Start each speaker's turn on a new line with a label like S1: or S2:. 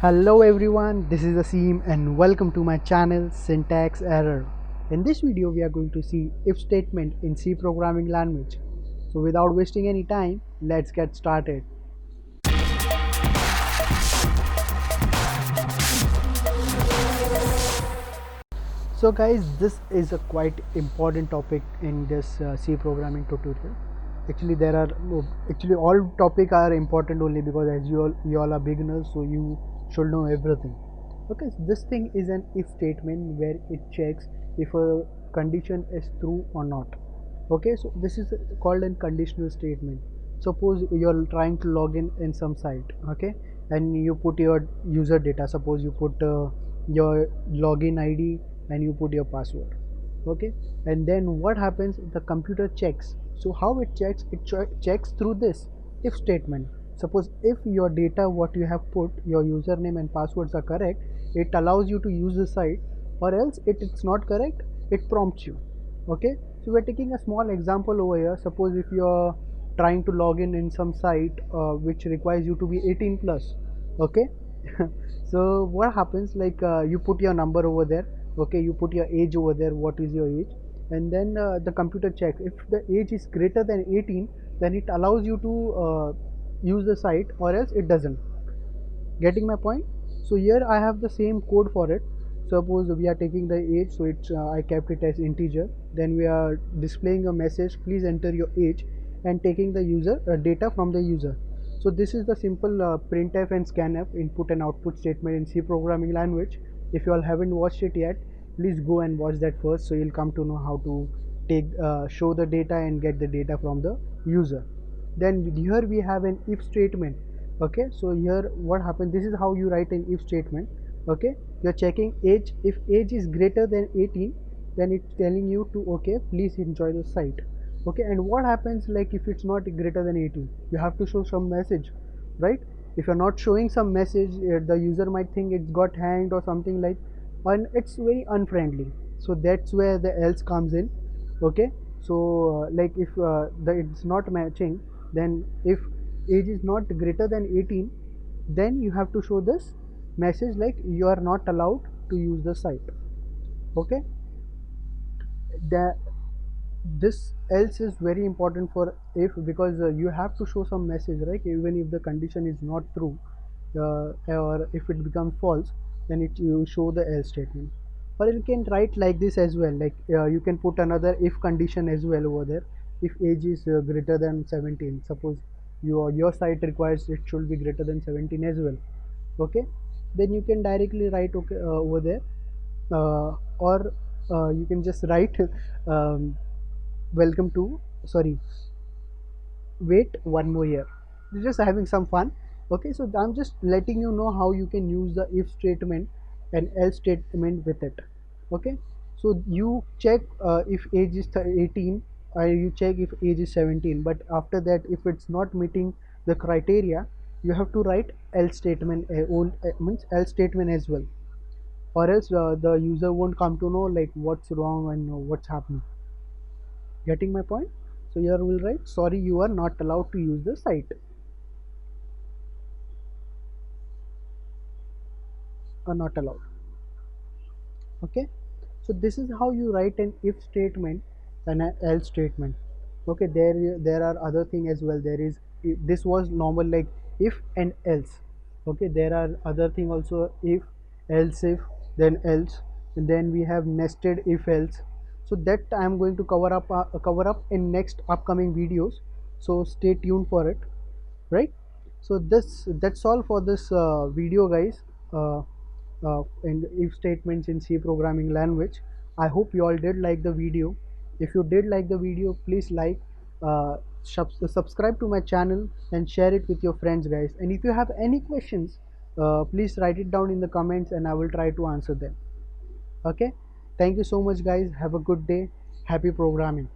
S1: Hello everyone, this is Asim and welcome to my channel Syntax Error. In this video we are going to see if statement in C programming language. So without wasting any time, let's get started. So guys, this is a quite important topic in this C programming tutorial. Actually there are actually all topic are important only because as you all are beginners, so you should know everything. Okay, so this thing is an if statement where it checks if a condition is true or not. Okay, so this is called a conditional statement. Suppose you're trying to log in some site, okay, and you put your user data. Suppose you put your login ID and you put your password, okay, and then what happens, the computer checks. So how it checks, checks through this if statement. Suppose if your data what you have put, your username and passwords are correct, it allows you to use the site, or else it's not correct, it prompts you. Okay, so we're taking a small example over here. Suppose if you're trying to log in some site which requires you to be 18 plus, okay. So what happens, like you put your number over there, okay, you put your age over there, what is your age, and then the computer checks if the age is greater than 18, then it allows you to use the site, or else it doesn't. Getting my point? So here I have the same code for it. Suppose we are taking the age, so it's I kept it as integer, then we are displaying a message, please enter your age, and taking the user data from the user. So this is the simple printf and scanf input and output statement in C programming language. If you all haven't watched it yet, please go and watch that first, so you'll come to know how to take show the data and get the data from the user. Then here we have an if statement. Okay, so here what happens, this is how you write an if statement. Okay, you're checking age. If age is greater than 18, then it's telling you to, okay, please enjoy the site. Okay, and what happens, like if it's not greater than 18, you have to show some message, right? If you're not showing some message, the user might think it's got hanged or something, like, and it's very unfriendly. So that's where the else comes in. Okay, so like if it's not matching, then if age is not greater than 18, then you have to show this message like you are not allowed to use the site. Okay, the this else is very important for if, because you have to show some message, right? Even if the condition is not true, or if it becomes false, then you show the else statement. Or you can write like this as well, like you can put another if condition as well over there. If age is greater than 17, suppose your site requires it should be greater than 17 as well, okay, then you can directly write, okay, over there, or you can just write um, welcome to, sorry, wait one more year. We're just having some fun. Okay, so I'm just letting you know how you can use the if statement and else statement with it. Okay, so you check if age is 18, you check if age is 17, but after that if it's not meeting the criteria, you have to write else statement, means else statement as well, or else the user won't come to know like what's wrong and what's happening. Getting my point? So here we'll write, sorry, you are not allowed to use the site, or not allowed. Okay, so this is how you write an if statement and an else statement. Okay, there are other thing as well. There is, this was normal like if and else. Okay, there are other thing also, if, else if, then else, and then we have nested if else. So that I am going to cover up in next upcoming videos, so stay tuned for it, right? So that's all for this video, guys. And if statements in C programming language. I hope you all did like the video. If you did like the video, please like, subscribe to my channel and share it with your friends, guys. And if you have any questions, please write it down in the comments and I will try to answer them. Okay, thank you so much, guys. Have a good day. Happy programming.